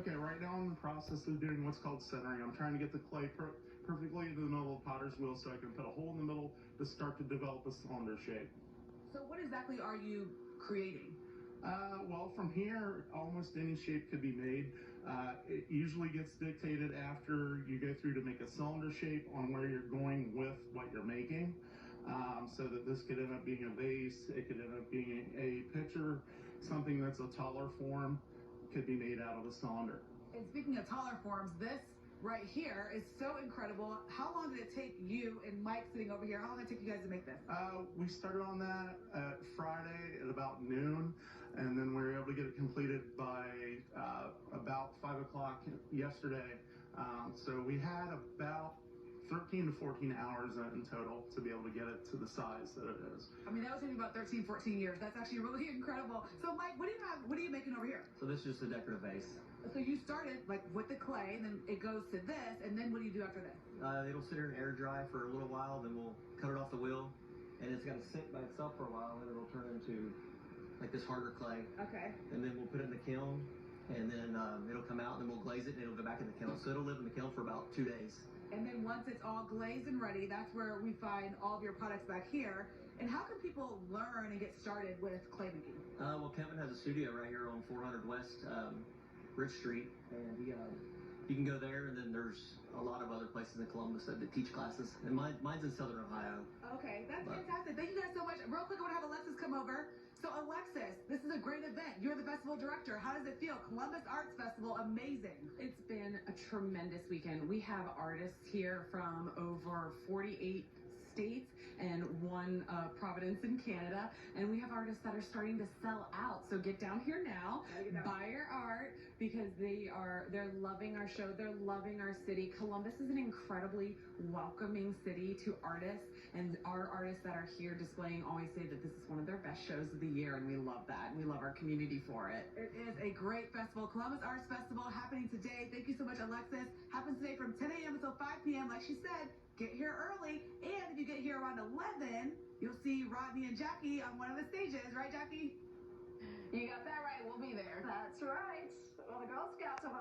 Okay, right now I'm in the process of doing what's called centering. I'm trying to get the clay perfectly into the middle of the potter's wheel so I can put a hole in the middle to start to develop a cylinder shape. So what exactly are you creating? Well, from here, almost any shape could be made. It usually gets dictated after you go through to make a cylinder shape on where you're going with what you're making. So that this could end up being a vase, it could end up being a pitcher, something that's a taller form could be made out of a cylinder. And speaking of taller forms, this right here is so incredible. How long did it take you and Mike sitting over here? How long did it take you guys to make this? We started on that at Friday at about noon, and then we were able to get it completed by about 5 o'clock yesterday. So we had about 13 to 14 hours in total to be able to get it to the size that it is. I mean, that was taking about 13, 14 years. That's actually really incredible. So Mike, what do you have? What are you making over here? So this is just a decorative vase. So you started like with the clay, and then it goes to this, and then what do you do after that? It'll sit here and air dry for a little while, then we'll cut it off the wheel, and it's got to sit by itself for a while, and it'll turn into like this harder clay. Okay. And then we'll put it in the kiln, and then it'll come out, and then we'll glaze it, and it'll go back in the kiln. So it'll live in the kiln for about 2 days. And then once it's all glazed and ready, that's where we find all of your products back here. And how can people learn and get started with clay making? Well, Kevin has a studio right here on 400 West Rich Street, and you can go there, and then there's a lot of other places in Columbus that teach classes. And mine's in Southern Ohio. Okay, that's fantastic. Thank you guys so much. Real quick, I want to have Alexis come over. So Alexis, this is a great event. You're the festival director. How does it feel? Columbus Arts Festival, amazing. It's been a tremendous weekend. We have artists here from over 48 states and one Providence in Canada, and we have artists that are starting to sell out. So get down here now, buy your art, because they're loving our show, they're loving our city. Columbus is an incredibly welcoming city to artists, and our artists that are here displaying always say that this is one of their best shows of the year, and we love that, and we love our community for it. It is a great festival. Columbus Arts Festival happening today. Thank you so much, Alexis. Happens today from 10 a.m. until 5 p.m. Like she said, get here early, and if you get here around 11, you'll see Rodney and Jackie on one of the stages. Right, Jackie? You got that right. We'll be there. That's right. Well, the Girl Scouts have